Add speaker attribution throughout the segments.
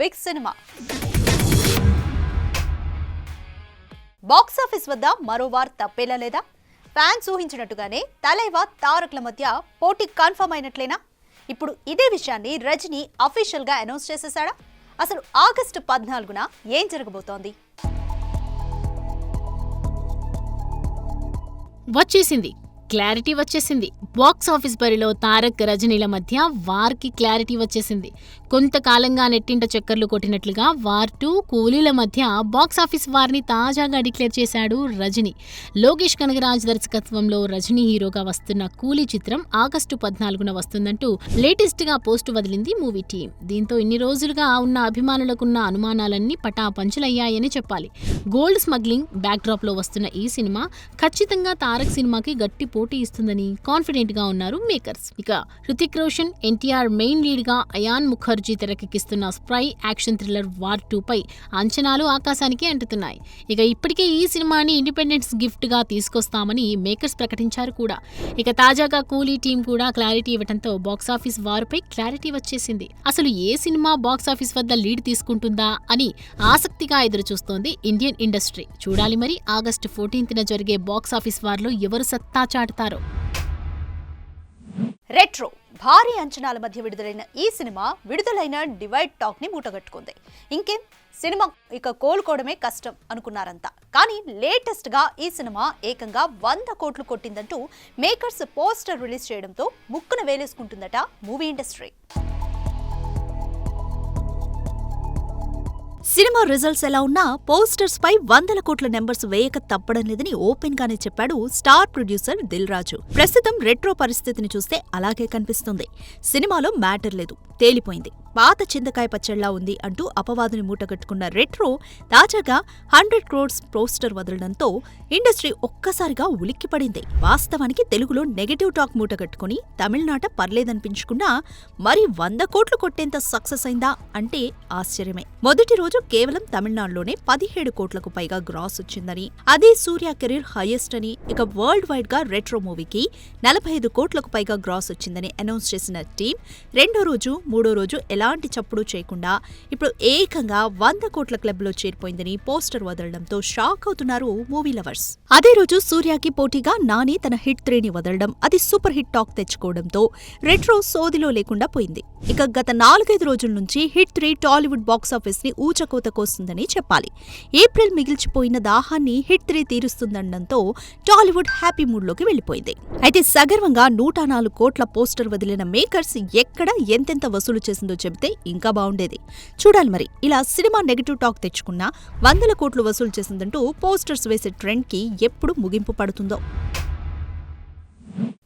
Speaker 1: Big cinema. Box office వద్ద మరో war తప్పేలా లేదా? ఫ్యాన్స్ ఊహించినట్టుగానే తలైవా తారక్ల మధ్య పోటీ కన్ఫర్మ్ అయినట్లేనా? ఇప్పుడు ఇదే విషయాన్ని రజనీ అఫీషియల్ గా అనౌన్స్ చేసేశాడా? అసలు ఆగస్టు 14న ఏం జరగబోతోంది?
Speaker 2: వచ్చేసింది, క్లారిటీ వచ్చేసింది. బాక్స్ ఆఫీస్ బరిలో తారక్ రజనీల మధ్య వార్కి క్లారిటీ వచ్చేసింది. కొంతకాలంగా నెట్టింట చక్కర్లు కొట్టినట్లుగా వార్ 2 కూలీల మధ్య బాక్స్ ఆఫీస్ వార్ని తాజాగా డిక్లేర్ చేశాడు రజనీ. లోకేష్ కనగరాజ్ దర్శకత్వంలో రజనీ హీరోగా వస్తున్న కూలీ చిత్రం ఆగస్టు 14న వస్తుందంటూ లేటెస్ట్ గా పోస్టు వదిలింది మూవీ టీం. దీంతో ఇన్ని రోజులుగా ఉన్న అభిమానులకున్న అనుమానాలన్నీ పటాపంచలయ్యాయని చెప్పాలి. గోల్డ్ స్మగ్లింగ్ బ్యాక్ డ్రాప్ లో వస్తున్న ఈ సినిమా ఖచ్చితంగా తారక్ సినిమాకి గట్టి పోటీ ఇస్తుందని కాన్ఫిడెంట్ గా ఉన్నారు మేకర్స్. ఇక హృతిక్ రోషన్, ఎన్టీఆర్ మెయిన్ లీడ్ గా అయాన్ ముఖర్జీ తెరకెక్కిస్తున్న స్ప్రై యాక్షన్ థ్రిల్లర్ వార్ 2 పై అంచనాలు ఆకాశానికి అంటుతున్నాయి. ఇక ఇప్పటికే ఈ సినిమాని ఇండిపెండెన్స్ గిఫ్ట్ గా తీసుకొస్తామని మేకర్స్ ప్రకటించారు కూడా. ఇక తాజాగా కూలీ టీం కూడా క్లారిటీ ఇవ్వడంతో బాక్సాఫీస్ వార్ పై క్లారిటీ వచ్చేసింది. అసలు ఏ సినిమా బాక్సాఫీస్ వద్ద లీడ్ తీసుకుంటుందా అని ఆసక్తిగా ఎదురుచూస్తోంది ఇండియన్ ఇండస్ట్రీ. చూడాలి మరి ఆగస్టు 14న జరిగే బాక్సాఫీస్ వార్ లో ఎవరు సత్తా చాటుతారో.
Speaker 1: రెట్రో భారీ అంచనాల మధ్య విడుదలైన ఈ సినిమా విడుదలైన డివైడ్ టాక్ ని మూటగట్టుకుంది. ఇంకేం సినిమా ఇక కోలుకోవడమే కష్టం అనుకున్నారంతా. కానీ లేటెస్ట్ గా ఈ సినిమా ఏకంగా 100 కోట్లు కొట్టిందంటూ మేకర్స్ పోస్టర్ రిలీజ్ చేయడంతో ముక్కున వేలేసుకుంటుందట మూవీ ఇండస్ట్రీ. సినిమా రిజల్ట్స్ ఎలా ఉన్నా పోస్టర్స్ పై 100 కోట్ల నెంబర్స్ వేయక తప్పడం లేదని ఓపెన్ గానే చెప్పాడు స్టార్ ప్రొడ్యూసర్ దిల్ రాజు. ప్రస్తుతం రెట్రో పరిస్థితిని చూస్తే అలాగే కనిపిస్తుంది. సినిమాలో మ్యాటర్ లేదు, తేలిపోయింది, పాత చింతకాయ పచ్చళ్లా ఉంది అంటూ అపవాదుని మూటగట్టుకున్న రెట్రో తాజాగా 100 crores పోస్టర్ వదలడంతో ఇండస్ట్రీ ఒక్కసారిగా ఉలిక్కిపడింది. వాస్తవానికి తెలుగులో నెగటివ్ టాక్ మూటగట్టుకుని తమిళనాట పర్లేదనిపించుకున్నా మరి 100 కోట్లు కొట్టేంత సక్సెస్ అయిందా అంటే ఆశ్చర్యమే. మొదటి రోజు కేవలం తమిళనాడులోనే 17 కోట్లకు పైగా గ్రాస్ వచ్చిందని, అదే సూర్య కెరీర్ హైయెస్ట్ అని, ఇక వరల్డ్ వైడ్ గా రెట్రో మూవీకి 45 కోట్లకు పైగా గ్రాస్ వచ్చిందని అనౌన్స్ చేసిన టీం రెండో రోజు మూడో రోజు ఎలాంటి చప్పుడు చేయకుండా ఇప్పుడు ఏకంగా 100 కోట్ల క్లబ్ లో చేరిపోయిందని పోస్టర్ వదలడంతో షాక్ అవుతున్నారు మూవీ లవర్స్. అదే రోజు సూర్యకి పోటీగా నాని తన హిట్ 3ని వదలడం, అది సూపర్ హిట్ టాక్ తెచ్చుకోవడంతో రెట్రో సోదిలో లేకుండా పోయింది. ఇక గత 4-5 రోజుల నుంచి హిట్ 3 టాలీవుడ్ బాక్సాఫీస్ ని ఊచకోత కోస్తుందని చెప్పాలి. ఏప్రిల్ మిగిల్చిపోయిన దాహాన్ని హిట్ 3 తీరుస్తుందనడంతో టాలీవుడ్ హ్యాపీ మూడ్ లోకి వెళ్లిపోయింది. అయితే సగర్వంగా 104 కోట్ల పోస్టర్ వదిలిన మేకర్స్ ఎక్కడ ఎంతెంత వసూలు చేసిందో చెబితే ఇంకా బాగుండేది. చూడాలి మరి ఇలా సినిమా నెగటివ్ టాక్ తెచ్చుకున్నా 100 కోట్లు వసూలు చేసిందంటూ పోస్టర్స్ వేసే ట్రెండ్ కి ఎప్పుడు ముగింపు పడుతుందో.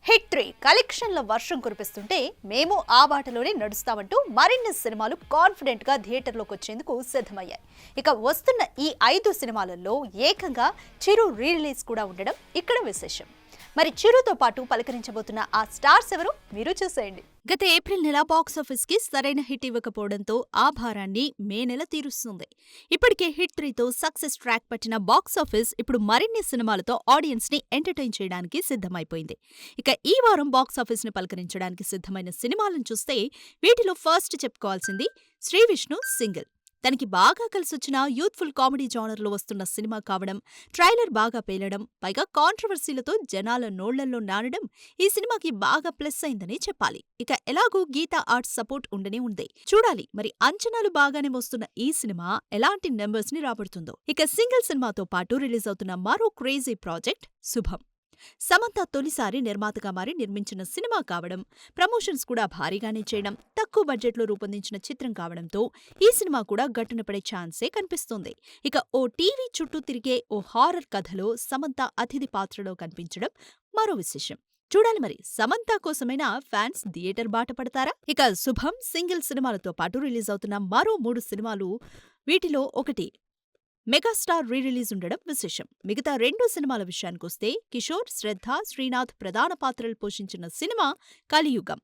Speaker 1: హిట్ 3 కలెక్షన్ల వర్షం కురిపిస్తుంటే మేము ఆ బాటలోనే నడుస్తామంటూ మరిన్ని సినిమాలు కాన్ఫిడెంట్ గా థియేటర్లోకి వచ్చేందుకు సిద్ధమయ్యాయి. ఇక వస్తున్న ఈ 5 సినిమాలలో ఏకంగా చిరు రిలీజ్ కూడా ఉండడం ఇక్కడ విశేషం. మరి చిరుతో పాటు పలకరించబోతున్న ఆ స్టార్స్ ఎవరు మీరు చూసేయండి. గత ఏప్రిల్ నెల బాక్సాఫీస్ కి సరైన హిట్ ఇవ్వకపోవడంతో ఆ భారాన్ని మే నెల తీరుస్తుంది. ఇప్పటికే హిట్ 3తో సక్సెస్ ట్రాక్ పట్టిన బాక్సాఫీస్ ఇప్పుడు మరిన్ని సినిమాలతో ఆడియన్స్ ని ఎంటర్టైన్ చేయడానికి సిద్ధమైపోయింది. ఇక ఈ వారం బాక్సాఫీస్ ని పలకరించడానికి సిద్ధమైన సినిమాలను చూస్తే వీటిలో ఫస్ట్ చెప్పుకోవాల్సింది శ్రీ విష్ణు సింగిల్. తనకి బాగా కలిసొచ్చిన యూత్ఫుల్ కామెడీ జానర్లో వస్తున్న సినిమా కావడం, ట్రైలర్ బాగా పేలడం, పైగా కాంట్రవర్సీలతో జనాల నోళ్లల్లో నానడం ఈ సినిమాకి బాగా ప్లస్ అయిందని చెప్పాలి. ఇక ఎలాగూ గీతా ఆర్ట్స్ సపోర్ట్ ఉండనే ఉంది. చూడాలి మరి అంచనాలు బాగానే వస్తున్న ఈ సినిమా ఎలాంటి నెంబర్స్ ని రాబడుతుందో. ఇక సింగిల్ సినిమాతో పాటు రిలీజ్ అవుతున్న మరో క్రేజీ ప్రాజెక్ట్ శుభం. సమంత తొలిసారి నిర్మాతగా మారి నిర్మించిన సినిమా కావడం, ప్రమోషన్స్ కూడా భారీగానే చేయడం, తక్కువ బడ్జెట్లో రూపొందించిన చిత్రం కావడంతో ఈ సినిమా కూడా గట్టున పడే ఛాన్సే కనిపిస్తోంది. ఇక ఓ టీవీ చుట్టూ తిరిగే ఓ హారర్ కథలో సమంత అతిథి పాత్రలో కనిపించడం మరో విశేషం. చూడాలి మరి సమంత కోసమైనా ఫ్యాన్స్ థియేటర్ బాట పడతారా? ఇక శుభం సింగిల్ సినిమాలతో పాటు రిలీజ్ అవుతున్న మరో 3 సినిమాలు. వీటిలో ఒకటి మెగాస్టార్ రిలీజ్ ఉండడం విశేషం. మిగతా 2 సినిమాల విషయానికొస్తే కిషోర్, శ్రద్ధ, శ్రీనాథ్ ప్రధాన పాత్రలు పోషించిన సినిమా కలియుగం.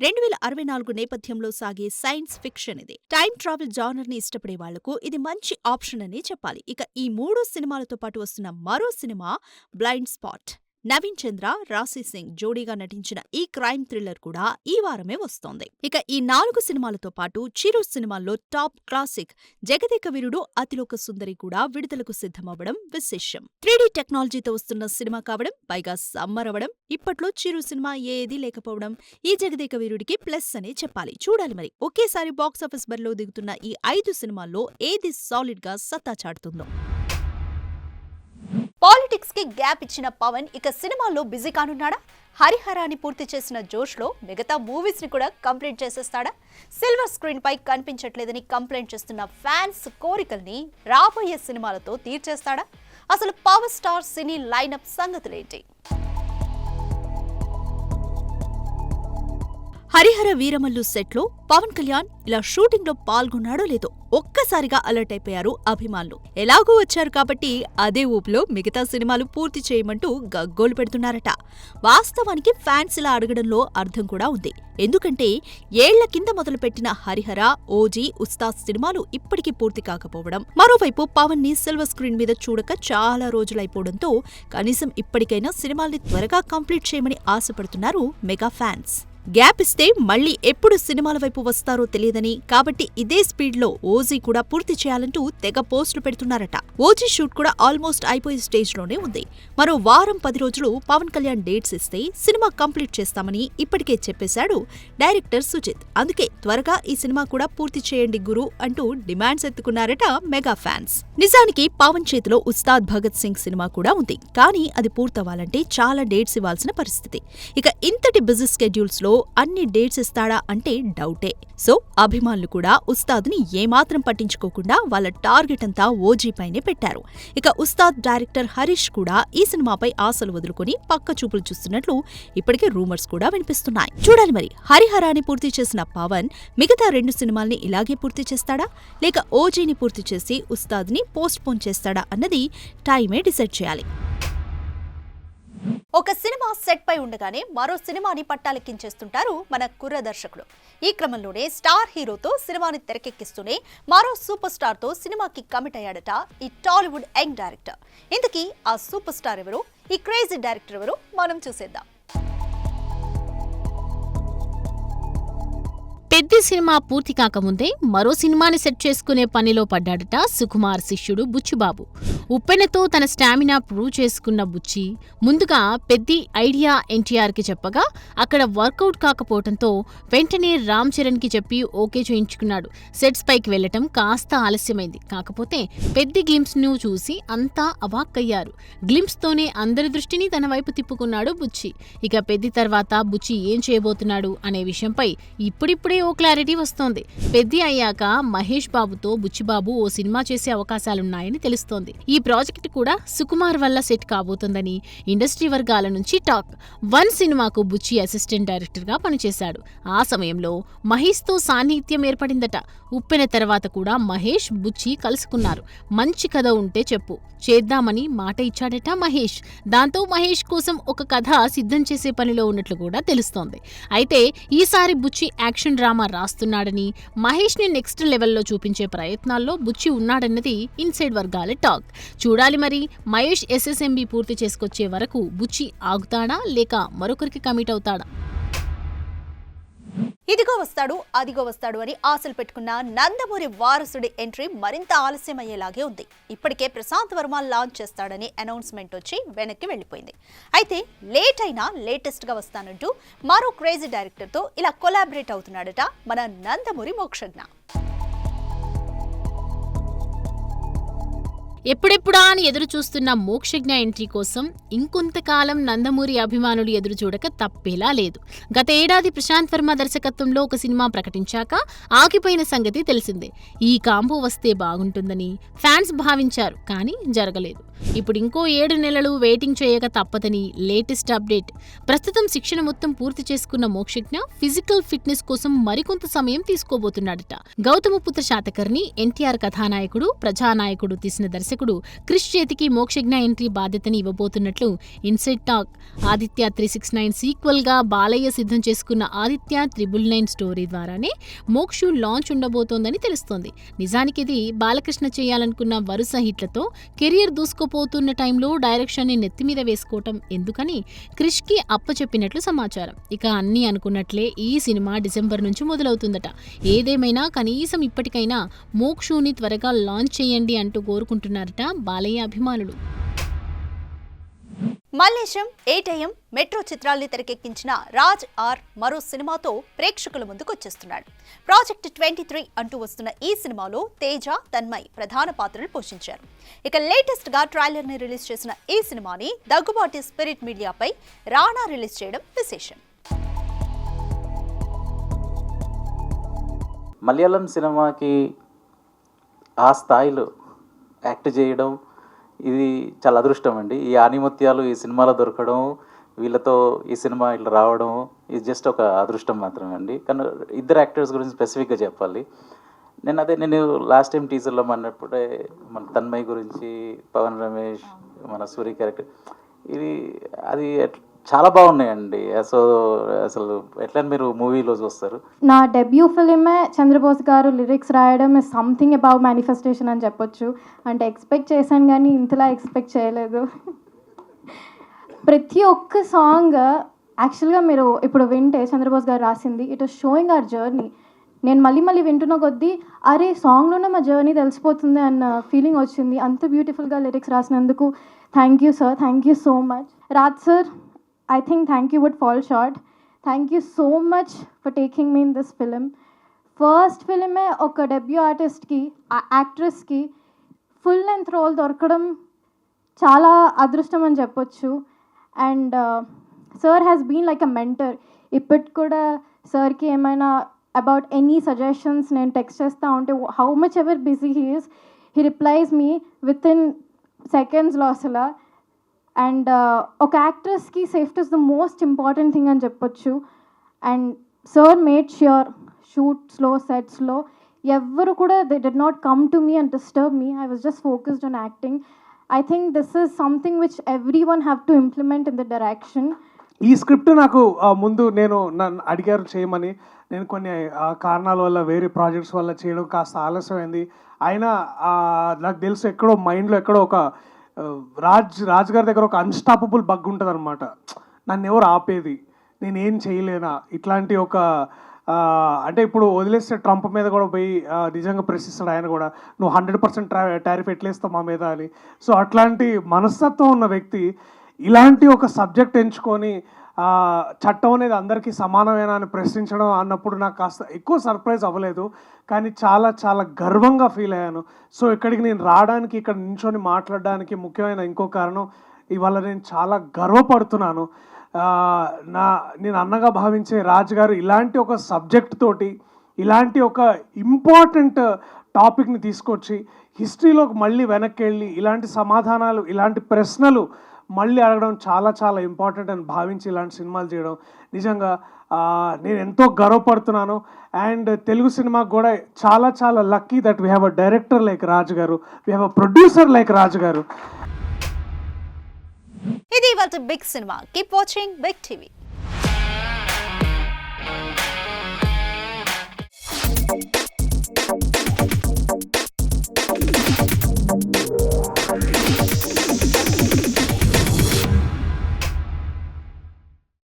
Speaker 1: 2064 నేపథ్యంలో సాగే సైన్స్ ఫిక్షన్ ఇది. టైమ్ ట్రావెల్ జానర్ ని ఇష్టపడే వాళ్లకు ఇది మంచి ఆప్షన్ అని చెప్పాలి. ఇక ఈ 3 సినిమాలతో పాటు వస్తున్న మరో సినిమా బ్లైండ్ స్పాట్. నవీన్ చంద్ర, రాశి సింగ్ జోడీగా నటించిన ఈ క్రైమ్ థ్రిల్లర్ కూడా ఈ వారమే వస్తోంది. ఇక ఈ 4 సినిమాలతో పాటు చిరు సినిమాల్లో టాప్ క్లాసిక్ జగదేక వీరుడు అతిలోక సుందరి కూడా విడుదలకు సిద్ధమవ్వడం విశేషం. 3D టెక్నాలజీతో వస్తున్న సినిమా కావడం, పైగా సమ్మర్ అవ్వడం, ఇప్పట్లో చిరు సినిమా ఏదీ లేకపోవడం ఈ జగదేక వీరుడికి ప్లస్ అనే చెప్పాలి. చూడాలి మరి ఒకేసారి బాక్సాఫీస్ బరిలో దిగుతున్న ఈ 5 సినిమాల్లో ఏది సాలిడ్ గా సత్తా చాటుతుందో. పాలిటిక్స్ కి గ్యాప్ ఇచ్చిన పవన్ ఇక సినిమాల్లో బిజీ కానున్నాడా? హరిహరాన్ని పూర్తి చేసిన జోష్లో మిగతా మూవీస్ ని కూడా కంప్లీట్ చేసేస్తాడా? సిల్వర్ స్క్రీన్ పై కనిపించట్లేదని కంప్లైంట్ చేస్తున్న ఫ్యాన్స్ కోరికల్ని రాబోయే సినిమాలతో తీర్చేస్తాడా? అసలు పవర్ స్టార్ సినీ లైనప్ సంగతులేంటి? హరిహర వీరమల్లు సెట్లో పవన్ కళ్యాణ్ ఇలా షూటింగ్ లో పాల్గొన్నాడో లేదో ఒక్కసారిగా అలర్ట్ అయిపోయారు అభిమానులు. ఎలాగూ వచ్చారు కాబట్టి అదే ఊపులో మిగతా సినిమాలు పూర్తి చేయమంటూ గగ్గోలు పెడుతున్నారట. వాస్తవానికి ఫ్యాన్స్ ఇలా అడగడంలో అర్థం కూడా ఉంది. ఎందుకంటే ఏళ్ల కింద మొదలుపెట్టిన హరిహర, ఓజీ, ఉస్తాద్ సినిమాలు ఇప్పటికీ పూర్తి కాకపోవడం, మరోవైపు పవన్ ని సిల్వర్ స్క్రీన్ మీద చూడక చాలా రోజులైపోవడంతో కనీసం ఇప్పటికైనా సినిమాల్ని త్వరగా కంప్లీట్ చేయమని ఆశపడుతున్నారు మెగా ఫ్యాన్స్. గ్యాప్ ఇస్తే మళ్లీ ఎప్పుడు సినిమాల వైపు వస్తారో తెలియదని, కాబట్టి ఇదే స్పీడ్ లో ఓజీ కూడా పూర్తి చేయాలంటూ తెగ పోస్టులు పెడుతున్నారట. ఓజీ షూట్ కూడా ఆల్మోస్ట్ అయిపోయే స్టేజ్ లోనే ఉంది. మరో వారం 10 రోజులు పవన్ కళ్యాణ్ డేట్స్ ఇస్తే సినిమా కంప్లీట్ చేస్తామని ఇప్పటికే చెప్పేశాడు డైరెక్టర్ సుజిత్. అందుకే త్వరగా ఈ సినిమా కూడా పూర్తి చేయండి గురు అంటూ డిమాండ్స్ ఎత్తుకున్నారట మెగా ఫ్యాన్స్. నిజానికి పవన్ చేతిలో ఉస్తాద్ భగత్ సింగ్ సినిమా కూడా ఉంది. కానీ అది పూర్తవ్వాలంటే చాలా డేట్స్ ఇవ్వాల్సిన పరిస్థితి. ఇక ఇంతటి బిజీ స్కెడ్యూల్స్ లో అన్ని డేట్స్ ఇస్తాడా అంటే డౌటే. సో అభిమానులు కూడా ఉస్తాద్ ని ఏమాత్రం పట్టించుకోకుండా వాళ్ళ టార్గెట్ అంతా ఓజీ పైనే పెట్టారు. ఇక ఉస్తాద్ డైరెక్టర్ హరీష్ కూడా ఈ సినిమాపై ఆశలు వదులుకొని పక్క చూపులు చూస్తున్నట్లు ఇప్పటికే రూమర్స్ కూడా వినిపిస్తున్నాయి. చూడాలి మరి హరిహరాని పూర్తి చేసిన పవన్ మిగతా 2 సినిమాల్ని ఇలాగే పూర్తి చేస్తాడా, లేక ఓజీని పూర్తి చేసి ఉస్తాద్ ని పోస్ట్ పోన్ చేస్తాడా అన్నది టైమే డిసైడ్ చేయాలి. ఒక సినిమా సెట్ పై ఉండగానే మరో సినిమాని పట్టాలెక్కించేస్తుంటారు మన కుర్ర దర్శకుడు. ఈ క్రమంలోనే స్టార్ హీరోతో సినిమాని తెరకెక్కిస్తూనే మరో సూపర్ స్టార్ తో సినిమాకి కమిట్ అయ్యాడట ఈ టాలీవుడ్ యంగ్ డైరెక్టర్. ఇంతకీ ఆ సూపర్ స్టార్ ఎవరు, ఈ క్రేజీ డైరెక్టర్ ఎవరు మనం చూసేద్దాం.
Speaker 2: పెద్ద సినిమా పూర్తి కాకముందే మరో సినిమాని సెట్ చేసుకునే పనిలో పడ్డాడట సుకుమార్ శిష్యుడు బుచ్చిబాబు. ఉప్పెనతో తన స్టామినా ప్రూవ్ చేసుకున్న బుచ్చి ముందుగా పెద్ది ఐడియా ఎన్టీఆర్కి చెప్పగా అక్కడ వర్కౌట్ కాకపోవడంతో వెంటనే రామ్ చరణ్కి చెప్పి ఓకే చేయించుకున్నాడు. సెట్స్ పైకి వెళ్లటం కాస్త ఆలస్యమైంది. కాకపోతే పెద్ది గ్లింప్స్ ను చూసి అంతా అవాక్కయ్యారు. గ్లింప్స్ తోనే అందరి దృష్టిని తన వైపు తిప్పుకున్నాడు బుచ్చి. ఇక పెద్ది తర్వాత బుచ్చి ఏం చేయబోతున్నాడు అనే విషయంపై ఇప్పుడిప్పుడే ఓ క్లారిటీ వస్తోంది. పెద్ది అయ్యాక మహేష్ బాబుతో బుచ్చిబాబు ఓ సినిమా చేసే అవకాశాలున్నాయని తెలుస్తోంది. ఈ ప్రాజెక్ట్ కూడా సుకుమార్ వల్ల సెట్ కాబోతోందని ఇండస్ట్రీ వర్గాల నుంచి టాక్. 1 సినిమాకు బుచ్చి అసిస్టెంట్ డైరెక్టర్ గా పనిచేశాడు. ఆ సమయంలో మహేష్ తో సాన్నిహిత్యం ఏర్పడిందట. ఉప్పెన తర్వాత కూడా మహేష్, బుచ్చి కలుసుకున్నారు. మంచి కథ ఉంటే చెప్పు, చేద్దామని మాట ఇచ్చాడట మహేష్. దాంతో మహేష్ కోసం ఒక కథ సిద్ధం చేసే పనిలో ఉన్నట్లు కూడా తెలుస్తోంది. అయితే ఈసారి బుచ్చి యాక్షన్ డ్రామా రాస్తున్నాడని, మహేష్ ని నెక్స్ట్ లెవెల్లో చూపించే ప్రయత్నాల్లో బుచ్చి ఉన్నాడన్నది ఇన్సైడ్ వర్గాల టాక్. చూడాలి మరి మహేష్ SSMB పూర్తి చేసుకొచ్చే వరకు బుచ్చి ఆగుతాడా లేక మరొకరికి కమిట్ అవుతాడా?
Speaker 1: ఇదిగో వస్తాడు అదిగో వస్తాడు అని ఆశలు పెట్టుకున్న నందమూరి వారసుడి ఎంట్రీ మరింత ఆలస్యమయ్యేలాగే ఉంది. ఇప్పటికే ప్రశాంత్ వర్మ లాంచ్ చేస్తాడని అనౌన్స్మెంట్ వచ్చి వెనక్కి వెళ్లిపోయింది. అయితే లేట్ అయినా లేటెస్ట్ గా వస్తానంటూ మరో క్రేజీ డైరెక్టర్ తో ఇలా కొలాబరేట్ అవుతున్నాడట మన నందమూరి మోక్షజ్ఞ.
Speaker 2: ఎప్పుడెప్పుడా అని ఎదురు చూస్తున్న మోక్షజ్ఞ ఎంట్రీ కోసం ఇంకొంతకాలం నందమూరి అభిమానులు ఎదురు చూడక తప్పేలా లేదు. గత ఏడాది ప్రశాంత్ వర్మ దర్శకత్వంలో ఒక సినిమా ప్రకటించాక ఆగిపోయిన సంగతి తెలిసిందే. ఈ కాంబో వస్తే బాగుంటుందని ఫ్యాన్స్ భావించారు, కానీ జరగలేదు. ఇప్పుడు ఇంకో 7 నెలలు వెయిటింగ్ చేయక తప్పదని లేటెస్ట్ అప్డేట్. ప్రస్తుతం శిక్షణ మొత్తం పూర్తి చేసుకున్న మోక్షజ్ఞ ఫిజికల్ ఫిట్నెస్ కోసం మరికొంత సమయం తీసుకోబోతున్నాడట. గౌతమపుత్ర శాతకర్ణి ఎన్టీఆర్ కథానాయకుడు, ప్రజానాయకుడు తీసిన దర్శకత్వం దర్శకుడు క్రిష్ చేతికి మోక్షజ్ఞ ఎంట్రీ బాధ్యతని ఇవ్వబోతున్నట్లు ఇన్సైడ్ టాక్. ఆదిత్య 369 సీక్వెల్ గా బాలయ్య సిద్ధం చేసుకున్న ఆదిత్య 999 స్టోరీ ద్వారానే మోక్షు లాంచ్ ఉండబోతోందని తెలుస్తోంది. నిజానికి ఇది బాలకృష్ణ చేయాలనుకున్న వరుస హిట్లతో కెరియర్ దూసుకుపోతున్న టైంలో డైరెక్షన్ ని నెత్తిమీద వేసుకోవటం ఎందుకని క్రిష్ కి అప్పచెప్పినట్లు సమాచారం. ఇక అన్నీ అనుకున్నట్లే ఈ సినిమా డిసెంబర్ నుంచి మొదలవుతుందట. ఏదేమైనా కనీసం ఇప్పటికైనా మోక్షుని త్వరగా లాంచ్ చేయండి అంటూ కోరుకుంటున్నారట బాలయ్య అభిమానులు.
Speaker 1: మల్లేశం 8am మెట్రో చిత్రాల్ని తెరకెక్కించిన రాజ్ ఆర్ మరో సినిమాతో ప్రేక్షకుల ముందుకు వచ్చేస్తున్నాడు. ప్రాజెక్ట్ 23 అంటూ వస్తున్న ఈ సినిమాలో తేజ, తన్మయ్ ప్రధాన పాత్రలు పోషించారు. ఇక లేటెస్ట్ గా ట్రైలర్ ని రిలీజ్ చేసిన ఈ సినిమాని దగ్గుబాటి స్పిరిట్ మీడియాపై రాణా రిలీజ్ చేయడం విశేషం.
Speaker 3: మలయాళం సినిమాకి ఆ స్థాయిలో యాక్ట్ చేయడం ఇది చాలా అదృష్టం అండి. ఈ ఆనిముత్యాలు ఈ సినిమాలో దొరకడం, వీళ్ళతో ఈ సినిమా ఇట్లా రావడం ఇది జస్ట్ ఒక అదృష్టం మాత్రమే అండి. కానీ ఇద్దరు యాక్టర్స్ గురించి స్పెసిఫిక్గా చెప్పాలి. నేను లాస్ట్ టైం టీజర్లో అన్నప్పుడే మన తన్మయ్ గురించి, పవన్ రమేష్, మన సూరి క్యారెక్టర్ అది చాలా బాగున్నాయండి. అసలు ఎట్లా మీరు మూవీలో చూస్తారు?
Speaker 4: నా డెబ్యూ ఫిలిమే చంద్రబోస్ గారు లిరిక్స్ రాయడం ఇస్ సంథింగ్ అబౌవ్ మేనిఫెస్టేషన్ అని చెప్పొచ్చు. అంటే ఎక్స్పెక్ట్ చేశాను కానీ ఇంతలా ఎక్స్పెక్ట్ చేయలేదు. ప్రతి ఒక్క సాంగ్ యాక్చువల్గా మీరు ఇప్పుడు వింటే చంద్రబోస్ గారు రాసింది, it is showing our journey. నేను మళ్ళీ వింటున్న కొద్దీ అరే సాంగ్లోనే మా జర్నీ తెలిసిపోతుంది అన్న ఫీలింగ్ వచ్చింది. అంత బ్యూటిఫుల్గా లిరిక్స్ రాసినందుకు thank you sir, thank you so much. Raj sir, I think thank you would fall short. Thank you so much for taking me in this film. First film oka debut artist ki, actress ki full length role dorkadam chala adrushtam ani cheppochu. And sir has been like a mentor. Ippit kuda sir ki emaina about any suggestions నేను text చేస్తా ఉంటే how much ever busy he is, he replies me within seconds లో అసలు. And ఒక యాక్ట్రెస్కి safety is the most important thing అని చెప్పొచ్చు. And sir made sure షూట్స్లో, సెట్స్లో ఎవ్వరు కూడా they did not come to me and disturb me. I was just focused on acting. I think this is something which everyone have to implement in the direction.
Speaker 5: ఈ script నాకు ముందు నన్ను అడిగారు చేయమని. నేను కొన్ని కారణాల వల్ల వేరే ప్రాజెక్ట్స్ వల్ల చేయడం కాస్త ఆలస్యమైంది. అయినా నాకు తెలుసు ఎక్కడో మైండ్లో ఎక్కడో ఒక రాజ్ గారి దగ్గర ఒక అన్స్టాపబుల్ బగ్ ఉంటుంది అనమాట. నన్ను ఎవరు ఆపేది, నేనేం చేయలేనా ఇట్లాంటి ఒక అంటే ఇప్పుడు వదిలేస్తే ట్రంప్ మీద కూడా పోయి నిజంగా ప్రశ్నిస్తాడు ఆయన కూడా, నువ్వు 100% టారిఫ్ ఎట్లేస్తావు మా మీద అని. సో అట్లాంటి మనస్తత్వం ఉన్న వ్యక్తి ఇలాంటి ఒక సబ్జెక్ట్ ఎంచుకొని చట్టం అనేది అందరికీ సమానమేనా అని ప్రశ్నించడం అన్నప్పుడు నాకు కాస్త ఎక్కువ సర్ప్రైజ్ అవ్వలేదు, కానీ చాలా చాలా గర్వంగా ఫీల్ అయ్యాను. సో ఇక్కడికి నేను రావడానికి, ఇక్కడ నించొని మాట్లాడడానికి ముఖ్యమైన ఇంకో కారణం, ఇవాళ నేను చాలా గర్వపడుతున్నాను. నేను అన్నగా భావించే రాజ్ గారు ఇలాంటి ఒక సబ్జెక్ట్ తోటి ఇలాంటి ఒక ఇంపార్టెంట్ టాపిక్ని తీసుకొచ్చి హిస్టరీలోకి మళ్ళీ వెనక్కి వెళ్ళి ఇలాంటి సమాధానాలు, ఇలాంటి ప్రశ్నలు మళ్ళీ అడగడం చాలా చాలా ఇంపార్టెంట్ అని భావించి ఇలాంటి సినిమాలు చేయడం నిజంగా నేను ఎంతో గర్వపడుతున్నాను. అండ్ తెలుగు సినిమాకు కూడా చాలా చాలా lucky that we have a director like Raj గారు, we have a producer like Raj గారు.
Speaker 1: ఇది ఇవాల్టి బిగ్ సినిమా. Keep watching big TV.